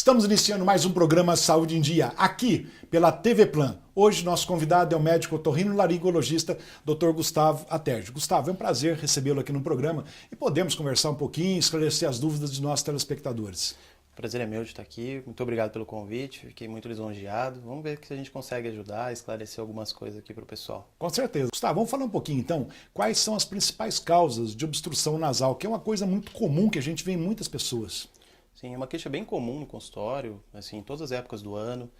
Estamos iniciando mais um programa Saúde em Dia, aqui pela TV Plan. Hoje nosso convidado é o médico otorrinolaringologista Dr. Gustavo Atergio. Gustavo, é um prazer recebê-lo aqui no programa e podemos conversar um pouquinho, esclarecer as dúvidas dos nossos telespectadores. O prazer é meu de estar aqui, muito obrigado pelo convite, fiquei muito lisonjeado. Vamos ver se a gente consegue ajudar, esclarecer algumas coisas aqui para o pessoal. Com certeza. Gustavo, vamos falar um pouquinho então, quais são as principais causas de obstrução nasal, que é uma coisa muito comum que a gente vê em muitas pessoas. Sim, é uma queixa bem comum no consultório, assim, em todas as épocas do ano.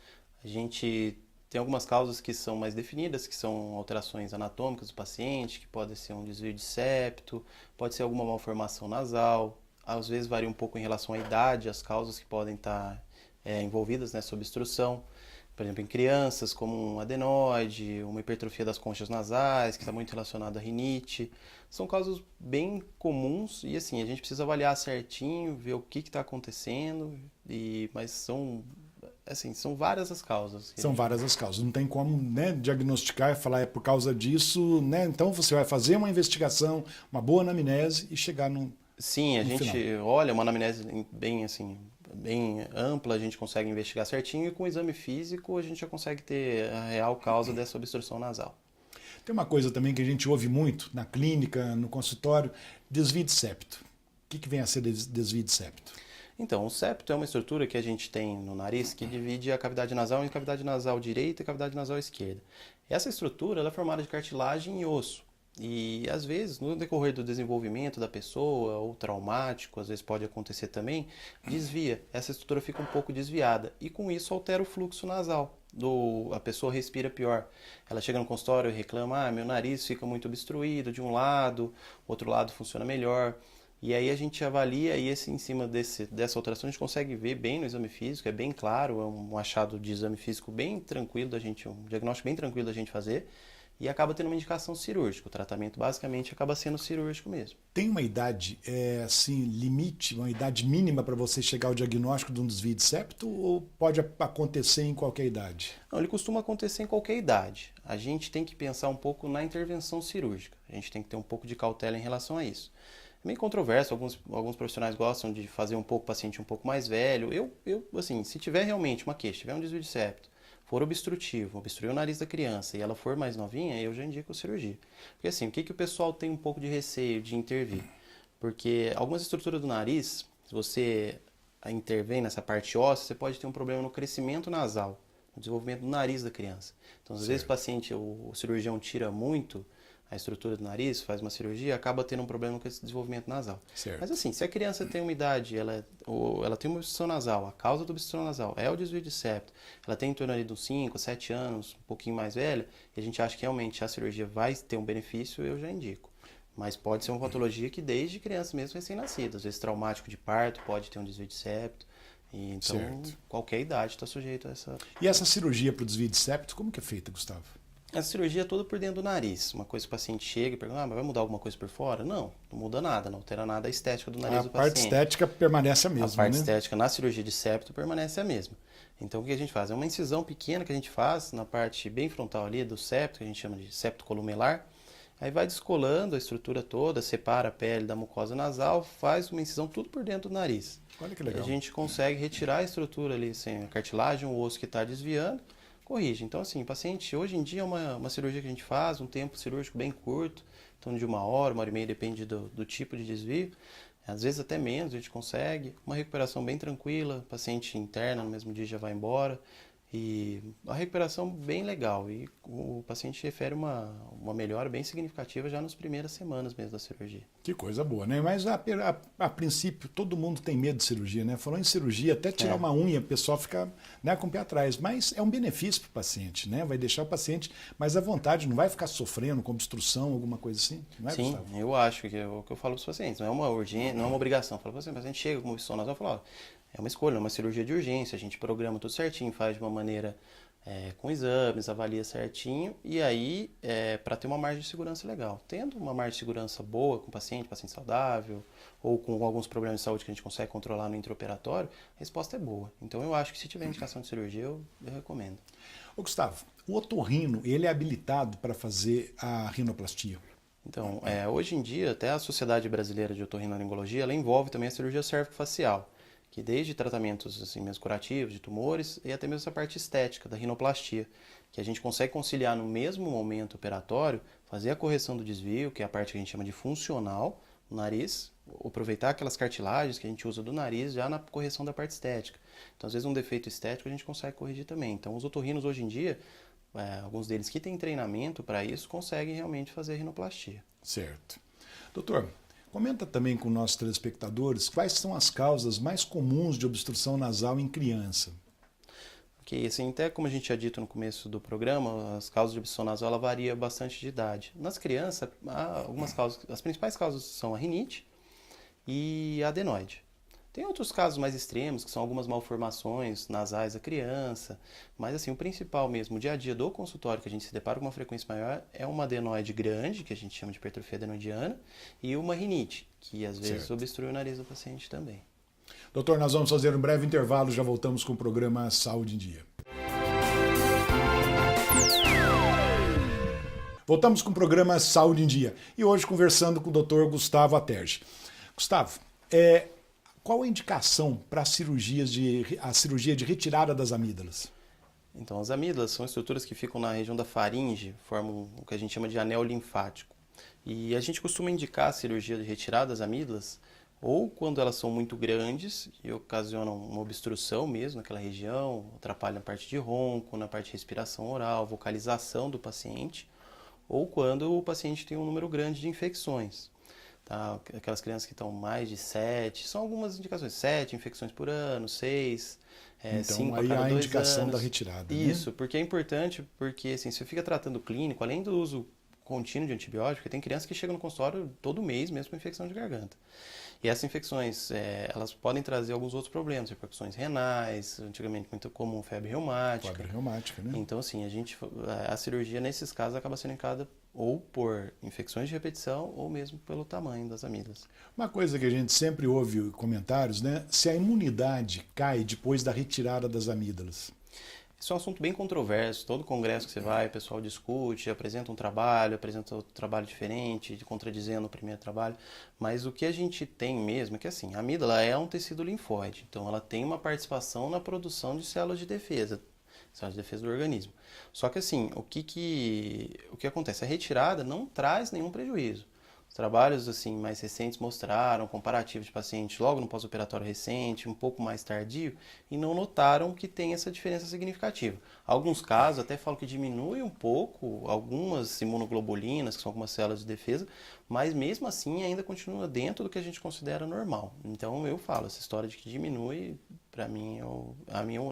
A gente tem algumas causas que são mais definidas, que são alterações anatômicas do paciente, que pode ser um desvio de septo, pode ser alguma malformação nasal. Às vezes varia um pouco em relação à idade, as causas que podem estar envolvidas nessa obstrução. Por exemplo, em crianças, como um adenoide, uma hipertrofia das conchas nasais, que está muito relacionado à rinite. São casos bem comuns e assim, a gente precisa avaliar certinho, ver o que está acontecendo, mas são várias as causas. São várias as causas, não tem como, né, diagnosticar e falar é por causa disso, né? Então você vai fazer uma investigação, uma boa anamnese e chegar no Sim, a gente final. olha uma anamnese bem assim, bem ampla, a gente consegue investigar certinho e com o exame físico a gente já consegue ter a real causa dessa obstrução nasal. Tem uma coisa também que a gente ouve muito na clínica, no consultório, desvio de septo. O que vem a ser desvio de septo? Então, o septo é uma estrutura que a gente tem no nariz que divide a cavidade nasal em cavidade nasal direita e cavidade nasal esquerda. Essa estrutura ela é formada de cartilagem e osso. E às vezes, no decorrer do desenvolvimento da pessoa, ou traumático, às vezes pode acontecer também, desvia. Essa estrutura fica um pouco desviada e com isso altera o fluxo nasal. A pessoa respira pior. Ela chega no consultório e reclama: meu nariz fica muito obstruído de um lado, outro lado funciona melhor. E aí a gente avalia e em cima dessa alteração a gente consegue ver bem no exame físico, é bem claro, é um achado de exame físico bem tranquilo da gente, um diagnóstico bem tranquilo da gente fazer. E acaba tendo uma indicação cirúrgica. O tratamento basicamente acaba sendo cirúrgico mesmo. Tem uma idade, assim, limite, uma idade mínima para você chegar ao diagnóstico de um desvio de septo ou pode acontecer em qualquer idade? Não, ele costuma acontecer em qualquer idade. A gente tem que pensar um pouco na intervenção cirúrgica. A gente tem que ter um pouco de cautela em relação a isso. É meio controverso, alguns profissionais gostam de fazer o paciente um pouco mais velho. Assim, se tiver realmente uma queixa, tiver um desvio de septo, for obstrutivo, obstruir o nariz da criança e ela for mais novinha, eu já indico cirurgia. Porque assim, o que o pessoal tem um pouco de receio de intervir? Porque algumas estruturas do nariz, se você intervém nessa parte óssea, você pode ter um problema no crescimento nasal, no desenvolvimento do nariz da criança. Então, às vezes o cirurgião tira muito a estrutura do nariz, faz uma cirurgia, acaba tendo um problema com esse desenvolvimento nasal. Certo. Mas assim, se a criança tem uma idade, ela tem uma obstrução nasal, a causa da obstrução nasal é o desvio de septo, ela tem em torno ali dos 5, 7 anos, um pouquinho mais velha, e a gente acha que realmente a cirurgia vai ter um benefício, eu já indico. Mas pode ser uma patologia que desde criança mesmo recém-nascida, às vezes traumático de parto, pode ter um desvio de septo. E então, Certo. qualquer idade está sujeito a essa. E essa cirurgia para o desvio de septo, como que é feita, Gustavo? Essa cirurgia é toda por dentro do nariz. Uma coisa que o paciente chega e pergunta: mas vai mudar alguma coisa por fora? Não, não muda nada, não altera nada a estética do nariz do paciente. A parte estética permanece a mesma, A parte né? estética na cirurgia de septo permanece a mesma. Então o que a gente faz? É uma incisão pequena que a gente faz na parte bem frontal ali do septo, que a gente chama de septo columelar. Aí vai descolando a estrutura toda, separa a pele da mucosa nasal, faz uma incisão tudo por dentro do nariz. Olha que legal. E a gente consegue retirar a estrutura ali, sem a cartilagem, o osso que está desviando, corrige. Então, assim, paciente, hoje em dia é uma cirurgia que a gente faz, um tempo cirúrgico bem curto, então de 1 hora e meia, depende do tipo de desvio. Às vezes até menos a gente consegue. Uma recuperação bem tranquila, paciente interna, no mesmo dia já vai embora. E a recuperação bem legal. E o paciente refere uma melhora bem significativa já nas primeiras semanas mesmo da cirurgia. Que coisa boa, né? Mas a princípio todo mundo tem medo de cirurgia, né? Falando em cirurgia, até tirar uma unha, o pessoal fica, né, com o pé atrás. Mas é um benefício para o paciente, né? Vai deixar o paciente mais à vontade, não vai ficar sofrendo com obstrução, alguma coisa assim. Não é, Sim, Gustavo? eu acho que é o que eu falo para os pacientes. Não é uma urgência, não é uma obrigação. Eu falo para o paciente chega com uma obstrução nasal, eu falo: ó, é uma escolha, é uma cirurgia de urgência, a gente programa tudo certinho, faz de uma maneira com exames, avalia certinho, e aí para ter uma margem de segurança legal. Tendo uma margem de segurança boa com o paciente saudável, ou com alguns problemas de saúde que a gente consegue controlar no intraoperatório, a resposta é boa. Então eu acho que se tiver indicação de cirurgia, eu recomendo. Ô, Gustavo, o otorrino, ele é habilitado para fazer a rinoplastia? Então, hoje em dia, até a Sociedade Brasileira de Otorrinolaringologia, ela envolve também a cirurgia cérvico-facial, que desde tratamentos assim, mesmo curativos de tumores e até mesmo essa parte estética da rinoplastia, que a gente consegue conciliar no mesmo momento operatório, fazer a correção do desvio, que é a parte que a gente chama de funcional, no nariz, aproveitar aquelas cartilagens que a gente usa do nariz já na correção da parte estética. Então, às vezes, um defeito estético a gente consegue corrigir também. Então, os otorrinos hoje em dia, alguns deles que têm treinamento para isso, conseguem realmente fazer a rinoplastia. Certo. Doutor, comenta também com nossos telespectadores quais são as causas mais comuns de obstrução nasal em criança. Ok, assim, até como a gente tinha dito no começo do programa, as causas de obstrução nasal ela varia bastante de idade. Nas crianças, há algumas causas, as principais causas são a rinite e a adenoide. Tem outros casos mais extremos, que são algumas malformações nasais da criança, mas assim, o principal mesmo, o dia a dia do consultório, que a gente se depara com uma frequência maior, é uma adenoide grande, que a gente chama de hipertrofia adenoidiana, e uma rinite, que às vezes obstrui o nariz do paciente também. Doutor, nós vamos fazer um breve intervalo, já voltamos com o programa Saúde em Dia. Voltamos com o programa Saúde em Dia e hoje conversando com o Dr. Gustavo Aterge. Gustavo, qual a indicação para a cirurgia de retirada das amígdalas? Então, as amígdalas são estruturas que ficam na região da faringe, formam o que a gente chama de anel linfático. E a gente costuma indicar a cirurgia de retirada das amígdalas ou quando elas são muito grandes e ocasionam uma obstrução mesmo naquela região, atrapalham na parte de ronco, na parte de respiração oral, vocalização do paciente, ou quando o paciente tem um número grande de infecções. Tá? Aquelas crianças que estão mais de 7, são algumas indicações, 7 infecções por ano, 6, então, 5 a aí cada a 2 indicação anos. Da retirada. Isso, né? porque é importante, porque assim, se você fica tratando clínico, além do uso contínuo de antibiótico, tem crianças que chegam no consultório todo mês mesmo com infecção de garganta. E essas infecções, elas podem trazer alguns outros problemas, repercussões renais, antigamente muito comum febre reumática. Febre reumática, né? Então, assim, a cirurgia nesses casos acaba sendo indicada ou por infecções de repetição ou mesmo pelo tamanho das amígdalas. Uma coisa que a gente sempre ouve comentários, né? Se a imunidade cai depois da retirada das amígdalas. Isso é um assunto bem controverso. Todo congresso que você vai, o pessoal discute, apresenta um trabalho, apresenta outro trabalho diferente, contradizendo o primeiro trabalho. Mas o que a gente tem mesmo é que assim, a amígdala é um tecido linfóide, então ela tem uma participação na produção de células de defesa do organismo. Só que assim, o que acontece? A retirada não traz nenhum prejuízo. Os trabalhos assim mais recentes mostraram comparativo de pacientes logo no pós-operatório recente, um pouco mais tardio, e não notaram que tem essa diferença significativa. Alguns casos até falam que diminui um pouco algumas imunoglobulinas, que são algumas células de defesa, mas mesmo assim ainda continua dentro do que a gente considera normal. Então eu falo, essa história de que diminui, para mim,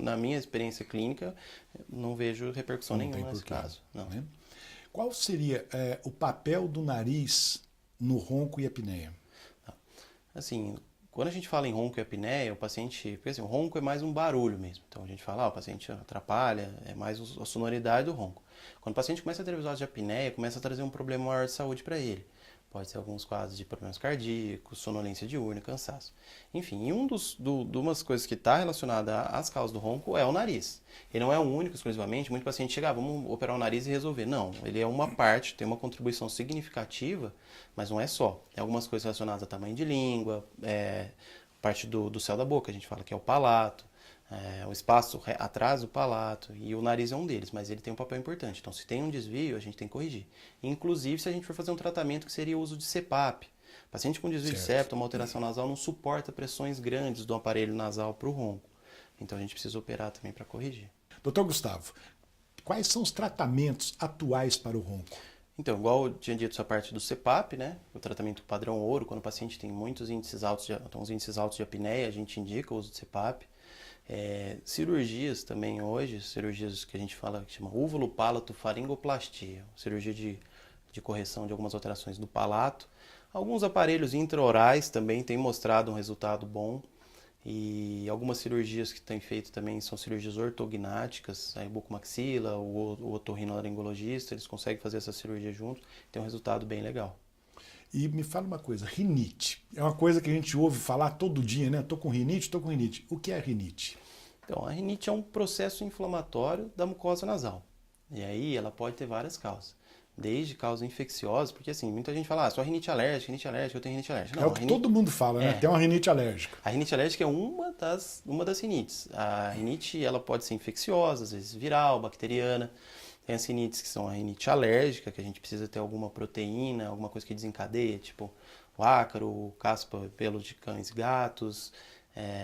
na minha experiência clínica, não vejo repercussão nenhuma nesse caso. Não. Né? Qual seria o papel do nariz no ronco e apneia? Assim, quando a gente fala em ronco e apneia, o paciente... Porque assim, o ronco é mais um barulho mesmo. Então a gente fala, o paciente atrapalha, é mais a sonoridade do ronco. Quando o paciente começa a ter episódio de apneia, começa a trazer um problema maior de saúde para ele. Pode ser alguns quadros de problemas cardíacos, sonolência diurna, cansaço. Enfim, e umas coisas que está relacionada às causas do ronco é o nariz. Ele não é o único exclusivamente, muito paciente chega, vamos operar o nariz e resolver. Não, ele é uma parte, tem uma contribuição significativa, mas não é só. Tem algumas coisas relacionadas a tamanho de língua, parte do céu da boca, a gente fala que é o palato, o espaço atrás do palato, e o nariz é um deles, mas ele tem um papel importante. Então, se tem um desvio, a gente tem que corrigir. Inclusive, se a gente for fazer um tratamento que seria o uso de CPAP. Paciente com desvio de septo, uma alteração nasal, não suporta pressões grandes do aparelho nasal para o ronco. Então, a gente precisa operar também para corrigir. Doutor Gustavo, quais são os tratamentos atuais para o ronco? Então, igual eu tinha dito essa parte do CPAP, né? O tratamento padrão ouro, quando o paciente tem muitos índices altos de apneia, a gente indica o uso de CPAP. Cirurgias também hoje, cirurgias que a gente fala, que chama úvulo-palato-faringoplastia, cirurgia de correção de algumas alterações do palato. Alguns aparelhos intraorais também têm mostrado um resultado bom, e algumas cirurgias que têm feito também são cirurgias ortognáticas, a bucomaxila, o otorrinolaringologista, eles conseguem fazer essa cirurgia junto, tem um resultado bem legal. E me fala uma coisa, rinite. É uma coisa que a gente ouve falar todo dia, né? Tô com rinite, tô com rinite. O que é rinite? Então, a rinite é um processo inflamatório da mucosa nasal. E aí ela pode ter várias causas. desde causas infecciosas, porque assim, muita gente fala, só rinite alérgica, eu tenho rinite alérgica. Não, É o que todo mundo fala, né? Tem uma rinite alérgica. A rinite alérgica é uma das rinites. A rinite, ela pode ser infecciosa, às vezes viral, bacteriana. Tem as rinites que são a rinite alérgica, que a gente precisa ter alguma proteína, alguma coisa que desencadeia, tipo o ácaro, o caspa, pelo de cães e gatos,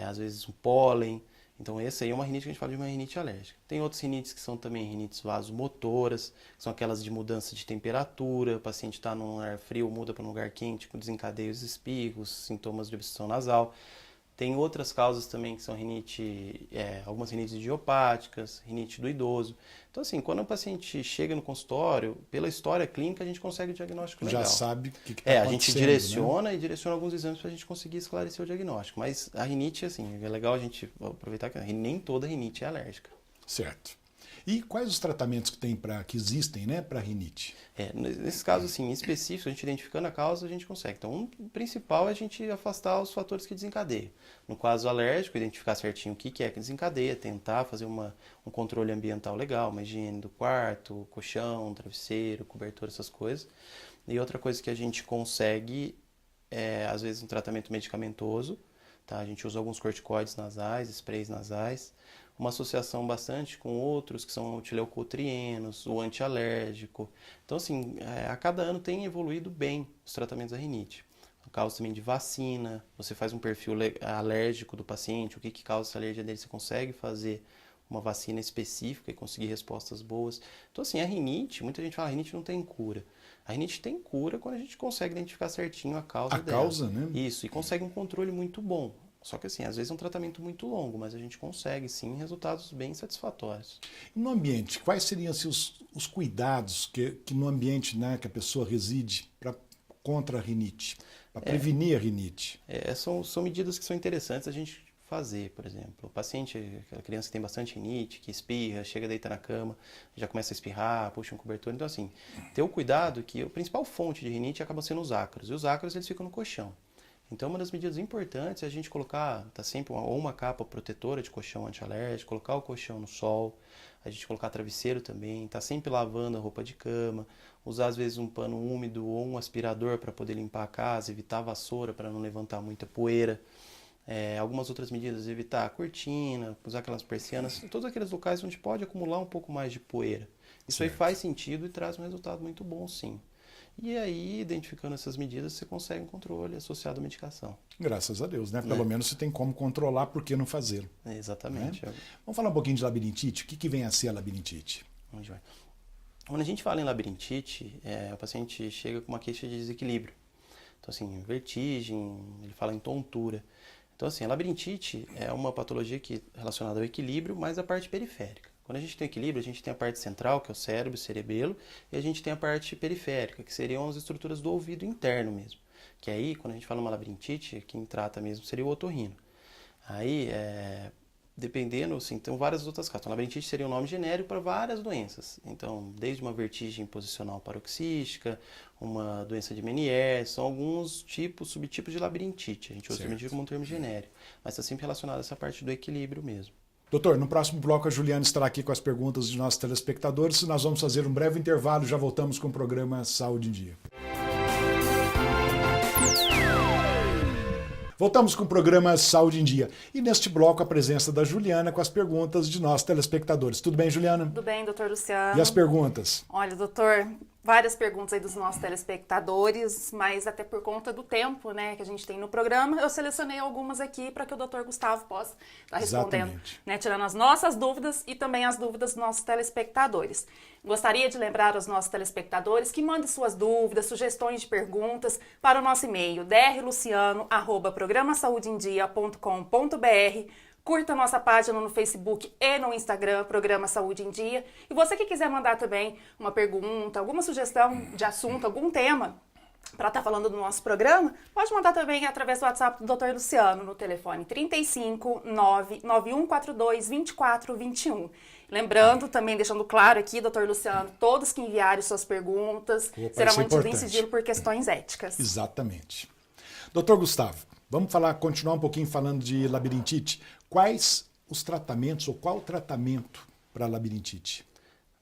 às vezes um pólen. Então essa aí é uma rinite que a gente fala de uma rinite alérgica. Tem outras rinites que são também rinites vasomotoras, que são aquelas de mudança de temperatura, o paciente está num lugar frio, muda para um lugar quente, desencadeia os espirros, sintomas de obstrução nasal. Tem outras causas também que são algumas rinites idiopáticas, rinite do idoso. Então assim, quando o paciente chega no consultório, pela história clínica a gente consegue o diagnóstico legal. Já sabe o que está acontecendo. A gente direciona, né? E direciona alguns exames para a gente conseguir esclarecer o diagnóstico. Mas a rinite, assim, é legal a gente aproveitar que nem toda rinite é alérgica. Certo. E quais os tratamentos que existem, né, para rinite? Nesse caso, assim, em específico, a gente identificando a causa, a gente consegue. Então, o principal é a gente afastar os fatores que desencadeiam. No caso alérgico, identificar certinho o que é que desencadeia, tentar fazer um controle ambiental legal, uma higiene do quarto, colchão, travesseiro, cobertor, essas coisas. E outra coisa que a gente consegue às vezes, um tratamento medicamentoso. Tá? A gente usa alguns corticoides nasais, sprays nasais. Uma associação bastante com outros que são antileucotrienos, o antialérgico. Então, assim, a cada ano tem evoluído bem os tratamentos da rinite. Causa também de vacina, você faz um perfil alérgico do paciente, o que causa essa alergia dele, você consegue fazer uma vacina específica e conseguir respostas boas. Então, assim, a rinite, muita gente fala, a rinite não tem cura. A rinite tem cura quando a gente consegue identificar certinho a causa dela. A causa, né? Isso, e consegue um controle muito bom. Só que assim, às vezes é um tratamento muito longo, mas a gente consegue sim resultados bem satisfatórios. No ambiente, quais seriam assim, os cuidados que no ambiente, né, que a pessoa reside contra a rinite, para prevenir a rinite? São medidas que são interessantes a gente fazer, por exemplo. O paciente, aquela criança que tem bastante rinite, que espirra, chega a deitar na cama, já começa a espirrar, puxa um cobertor. Então assim, ter o cuidado que a principal fonte de rinite acaba sendo os ácaros. E os ácaros eles ficam no colchão. Então, uma das medidas importantes é a gente colocar, sempre uma capa protetora de colchão antialérgico, colocar o colchão no sol, a gente colocar travesseiro também, tá sempre lavando a roupa de cama, usar às vezes um pano úmido ou um aspirador para poder limpar a casa, evitar a vassoura para não levantar muita poeira. Algumas outras medidas, evitar a cortina, usar aquelas persianas, todos aqueles locais onde pode acumular um pouco mais de poeira. Isso aí faz sentido e traz um resultado muito bom, sim. E aí, identificando essas medidas, você consegue um controle associado à medicação. Graças a Deus, né? Pelo menos você tem como controlar, por que não fazê-lo? Exatamente. Né? Vamos falar um pouquinho de labirintite. O que vem a ser a labirintite? Onde vai? Quando a gente fala em labirintite, o paciente chega com uma queixa de desequilíbrio. Então, assim, vertigem, ele fala em tontura. Então, assim, a labirintite é uma patologia relacionada ao equilíbrio, mas a parte periférica. Quando a gente tem equilíbrio, a gente tem a parte central, que é o cérebro, o cerebelo, e a gente tem a parte periférica, que seriam as estruturas do ouvido interno mesmo. Que aí, quando a gente fala uma labirintite, quem trata mesmo seria o otorrino. Aí, dependendo, assim, tem várias outras causas. Então, labirintite seria um nome genérico para várias doenças. Então, desde uma vertigem posicional paroxística, uma doença de Meniere, são alguns subtipos de labirintite. A gente usa labirintite como um termo genérico, mas está sempre relacionado a essa parte do equilíbrio mesmo. Doutor, no próximo bloco a Juliana estará aqui com as perguntas de nossos telespectadores. Nós vamos fazer um breve intervalo e já voltamos com o programa Saúde em Dia. Voltamos com o programa Saúde em Dia. E neste bloco a presença da Juliana com as perguntas de nossos telespectadores. Tudo bem, Juliana? Tudo bem, doutor Luciano. E as perguntas? Olha, doutor, várias perguntas aí dos nossos telespectadores, mas até por conta do tempo, né, que a gente tem no programa, eu selecionei algumas aqui para que o doutor Gustavo possa estar respondendo, né, tirando as nossas dúvidas e também as dúvidas dos nossos telespectadores. Gostaria de lembrar aos nossos telespectadores que mandem suas dúvidas, sugestões de perguntas para o nosso e-mail drluciano@programasaudeendia.com.br. Curta a nossa página no Facebook e no Instagram, Programa Saúde em Dia. E você que quiser mandar também uma pergunta, alguma sugestão de assunto, algum tema para estar falando do nosso programa, pode mandar também através do WhatsApp do Dr. Luciano, no telefone 35 99142 2421. Lembrando, também deixando claro aqui, Dr. Luciano, todos que enviarem suas perguntas serão mantidos em sigilo por questões éticas. Exatamente. Doutor Gustavo, vamos continuar um pouquinho falando de labirintite. Quais os tratamentos ou qual o tratamento para a labirintite?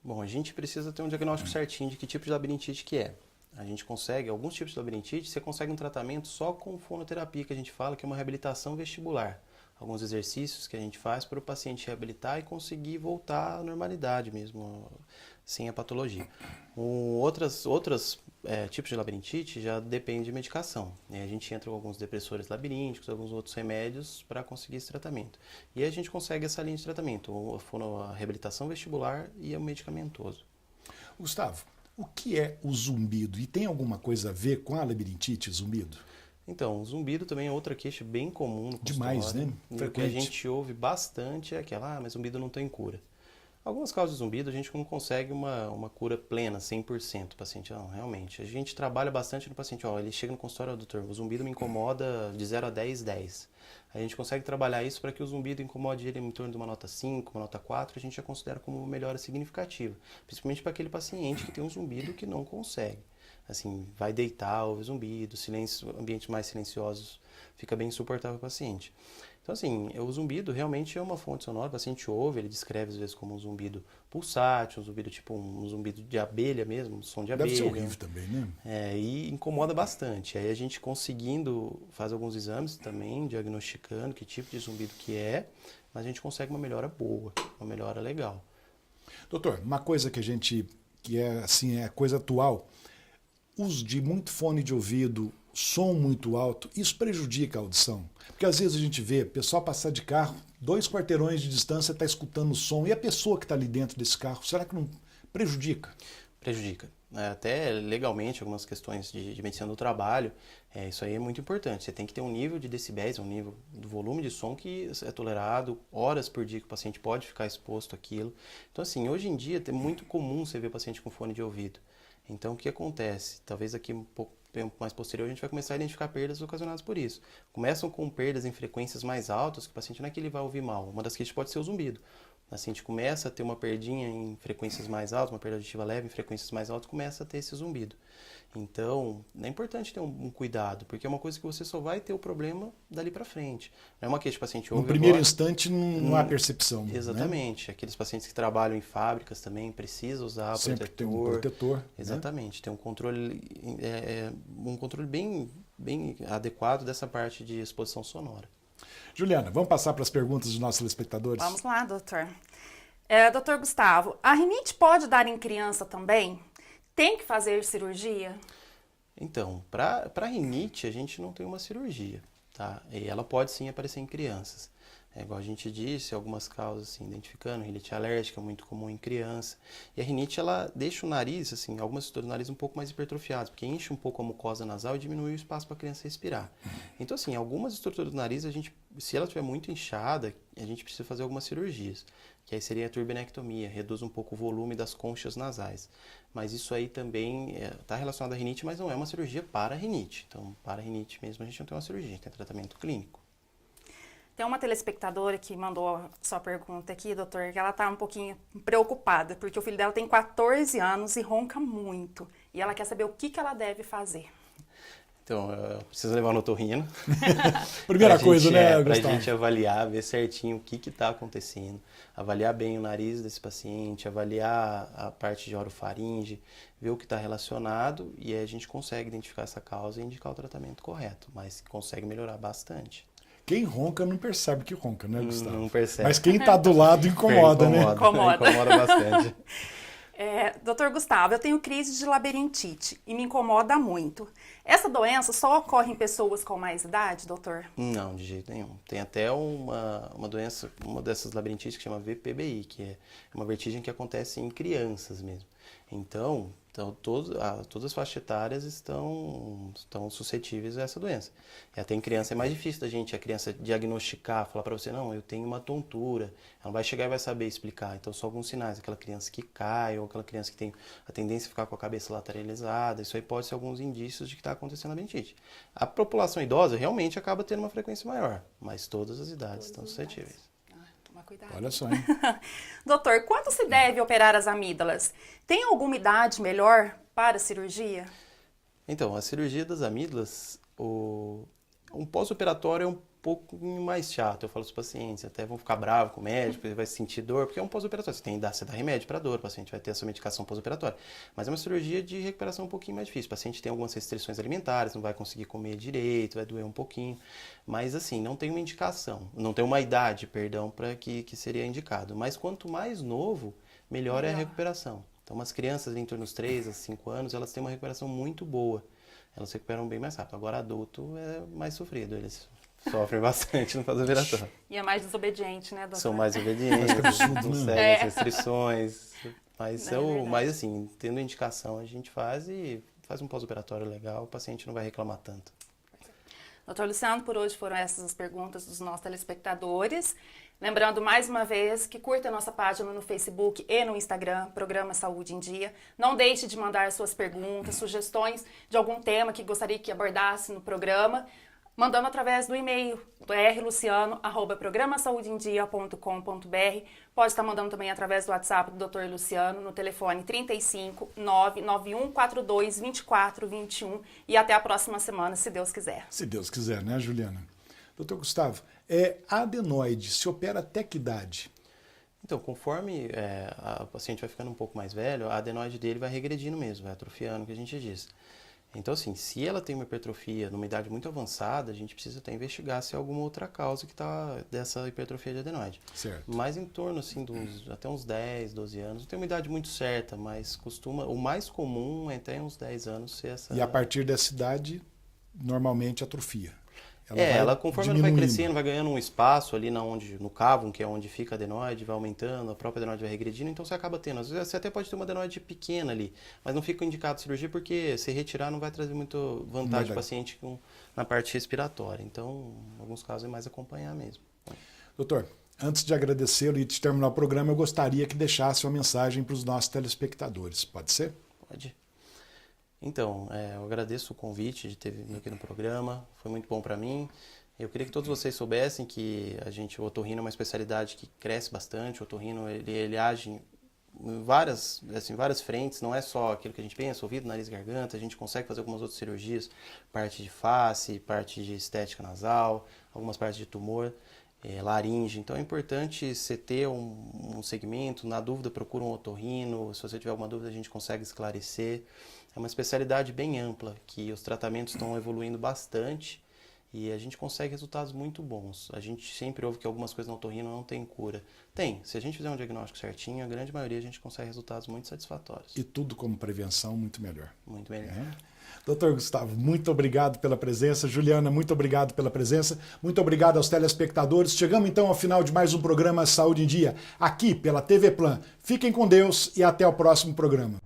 Bom, a gente precisa ter um diagnóstico certinho de que tipo de labirintite que é. A gente consegue, alguns tipos de labirintite, você consegue um tratamento só com fonoterapia, que a gente fala que é uma reabilitação vestibular. Alguns exercícios que a gente faz para o paciente reabilitar e conseguir voltar à normalidade mesmo, sem a patologia. Outros tipos de labirintite já depende de medicação. A gente entra com alguns depressores labirínticos, alguns outros remédios para conseguir esse tratamento. E a gente consegue essa linha de tratamento, a reabilitação vestibular e o medicamentoso. Gustavo, o que é o zumbido? E tem alguma coisa a ver com a labirintite, zumbido? Então, o zumbido também é outra queixa bem comum no consultório. Demais, né? E o que a gente ouve bastante é aquela, mas zumbido não tem cura. Algumas causas de zumbido a gente não consegue uma cura plena, 100%. O paciente, não, realmente. A gente trabalha bastante no paciente, ele chega no consultório, doutor, o zumbido me incomoda de 0 a 10, 10. A gente consegue trabalhar isso para que o zumbido incomode ele em torno de uma nota 5, uma nota 4, a gente já considera como uma melhora significativa. Principalmente para aquele paciente que tem um zumbido que não consegue. Assim, vai deitar, ouve zumbido, ambientes mais silenciosos, fica bem insuportável para o paciente. Então, assim, o zumbido realmente é uma fonte sonora, o paciente ouve, ele descreve às vezes como um zumbido pulsátil, um zumbido tipo um zumbido de abelha mesmo, um som de abelha. Deve ser horrível também, né? E incomoda bastante. Aí a gente conseguindo fazer alguns exames também, diagnosticando que tipo de zumbido que é, mas a gente consegue uma melhora boa, uma melhora legal. Doutor, uma coisa que é assim, é coisa atual, uso de muito fone de ouvido, som muito alto, isso prejudica a audição. Porque às vezes a gente vê pessoal passar de carro, 2 quarteirões de distância está escutando o som, e a pessoa que está ali dentro desse carro, será que não prejudica? Prejudica. Até legalmente, algumas questões de medicina do trabalho, isso aí é muito importante. Você tem que ter um nível de decibéis, um nível do volume de som que é tolerado, horas por dia que o paciente pode ficar exposto àquilo. Então, assim, hoje em dia é muito comum você ver paciente com fone de ouvido. Então, o que acontece? Talvez aqui um pouco tempo mais posterior a gente vai começar a identificar perdas ocasionadas por isso. Começam com perdas em frequências mais altas, que o paciente não é que ele vai ouvir mal. Uma das queixas pode ser o zumbido. O paciente começa a ter uma perdinha em frequências mais altas, uma perda auditiva leve em frequências mais altas, começa a ter esse zumbido. Então, é importante ter um cuidado, porque é uma coisa que você só vai ter o problema dali para frente. Não é uma queixa que o paciente ouve no primeiro agora, instante não há percepção. Exatamente. Né? Aqueles pacientes que trabalham em fábricas também precisam usar sempre protetor. tem um protetor. Exatamente. Né? Tem um controle bem adequado dessa parte de exposição sonora. Juliana, vamos passar para as perguntas dos nossos telespectadores? Vamos lá, doutor. Doutor Gustavo, a rinite pode dar em criança também? Tem que fazer cirurgia? Então, para rinite, a gente não tem uma cirurgia, tá? E ela pode sim aparecer em crianças. Igual a gente disse, algumas causas assim, identificando, rinite alérgica, muito comum em criança. E a rinite, ela deixa o nariz, assim, algumas estruturas do nariz um pouco mais hipertrofiadas, porque enche um pouco a mucosa nasal e diminui o espaço para a criança respirar. Então, assim, algumas estruturas do nariz, se ela estiver muito inchada, a gente precisa fazer algumas cirurgias, que aí seria a turbinectomia, reduz um pouco o volume das conchas nasais. Mas isso aí também está relacionado à rinite, mas não é uma cirurgia para a rinite. Então, para a rinite mesmo, a gente não tem uma cirurgia, a gente tem tratamento clínico. Tem uma telespectadora que mandou a sua pergunta aqui, doutor, que ela está um pouquinho preocupada, porque o filho dela tem 14 anos e ronca muito. E ela quer saber o que ela deve fazer. Então, precisa levar no otorrino. Primeira coisa, né, Para a Gustavo? gente avaliar, ver certinho o que está acontecendo. Avaliar bem o nariz desse paciente, avaliar a parte de orofaringe, ver o que está relacionado e aí a gente consegue identificar essa causa e indicar o tratamento correto, mas consegue melhorar bastante. Quem ronca não percebe que ronca, né, Gustavo? Não percebe. Mas quem está do lado incomoda, né? Incomoda bastante. Doutor Gustavo, eu tenho crise de labirintite e me incomoda muito. Essa doença só ocorre em pessoas com mais idade, doutor? Não, de jeito nenhum. Tem até uma doença, uma dessas labirintites que chama VPBI, que é uma vertigem que acontece em crianças mesmo. Então todas as faixas etárias estão suscetíveis a essa doença. E até em criança é mais difícil a criança diagnosticar, falar para você, não, eu tenho uma tontura. Ela não vai chegar e vai saber explicar. Então, são alguns sinais. Aquela criança que cai ou aquela criança que tem a tendência a ficar com a cabeça lateralizada. Isso aí pode ser alguns indícios de que está acontecendo a labirintite. A população idosa realmente acaba tendo uma frequência maior, mas todas as idades estão suscetíveis. Cuidado. Olha só, hein? Doutor, quando se deve operar as amígdalas? Tem alguma idade melhor para a cirurgia? Então, a cirurgia das amígdalas, um pós-operatório é um pouco mais chato. Eu falo para os pacientes, até vão ficar bravos com o médico, ele vai sentir dor, porque é um pós-operatório. Você dá remédio para dor, o paciente vai ter a sua medicação pós-operatória. Mas é uma cirurgia de recuperação um pouquinho mais difícil. O paciente tem algumas restrições alimentares, não vai conseguir comer direito, vai doer um pouquinho. Mas assim, não tem uma indicação, não tem uma idade, perdão, para que seria indicado. Mas quanto mais novo, melhor é a recuperação. Então, umas crianças em torno dos 3 a 5 anos, elas têm uma recuperação muito boa. Elas se recuperam bem mais rápido. Agora, adulto é mais sofrido, eles sofrem bastante no pós-operatório. E é mais desobediente, né, doutor? São mais obedientes, não seguem as restrições. Mas, mas assim, tendo indicação, a gente faz e faz um pós-operatório legal, o paciente não vai reclamar tanto. Doutor Luciano, por hoje foram essas as perguntas dos nossos telespectadores. Lembrando mais uma vez que curta a nossa página no Facebook e no Instagram, Programa Saúde em Dia. Não deixe de mandar suas perguntas, sugestões de algum tema que gostaria que abordasse no programa, mandando através do e-mail do rluciano@programasaudeendia.com.br. Pode estar mandando também através do WhatsApp do Dr. Luciano no telefone 35 991 42 24 21 e até a próxima semana, se Deus quiser. Se Deus quiser, né, Juliana? Doutor Gustavo, a adenoide se opera até que idade? Então, conforme o paciente vai ficando um pouco mais velho, a adenoide dele vai regredindo mesmo, vai atrofiando, que a gente diz. Então, assim, se ela tem uma hipertrofia numa idade muito avançada, a gente precisa até investigar se há alguma outra causa que está dessa hipertrofia de adenoide. Certo. Mas em torno, assim, até uns 10, 12 anos, não tem uma idade muito certa, mas o mais comum é até uns 10 anos ser essa... E a partir dessa idade, normalmente atrofia. Conforme ela vai crescendo, vai ganhando um espaço ali no cávum, que é onde fica a adenoide, vai aumentando, a própria adenoide vai regredindo, então você acaba tendo. Às vezes você até pode ter uma adenoide pequena ali, mas não fica indicado cirurgia porque se retirar não vai trazer muita vantagem para o paciente na parte respiratória. Então, em alguns casos é mais acompanhar mesmo. Doutor, antes de agradecê-lo e de terminar o programa, eu gostaria que deixasse uma mensagem para os nossos telespectadores. Pode ser? Pode. Então, eu agradeço o convite de ter vindo aqui no programa, foi muito bom para mim. Eu queria que todos vocês soubessem que o otorrino é uma especialidade que cresce bastante. O otorrino ele age em várias frentes, não é só aquilo que a gente pensa, ouvido, nariz, garganta. A gente consegue fazer algumas outras cirurgias, parte de face, parte de estética nasal, algumas partes de tumor, laringe. Então é importante você ter um segmento, na dúvida procura um otorrino, se você tiver alguma dúvida a gente consegue esclarecer. É uma especialidade bem ampla, que os tratamentos estão evoluindo bastante e a gente consegue resultados muito bons. A gente sempre ouve que algumas coisas no otorrino não tem cura. Tem, se a gente fizer um diagnóstico certinho, a grande maioria a gente consegue resultados muito satisfatórios. E tudo como prevenção, muito melhor. Muito melhor. Doutor Gustavo, muito obrigado pela presença. Juliana, muito obrigado pela presença. Muito obrigado aos telespectadores. Chegamos então ao final de mais um programa Saúde em Dia, aqui pela TV Plan. Fiquem com Deus e até o próximo programa.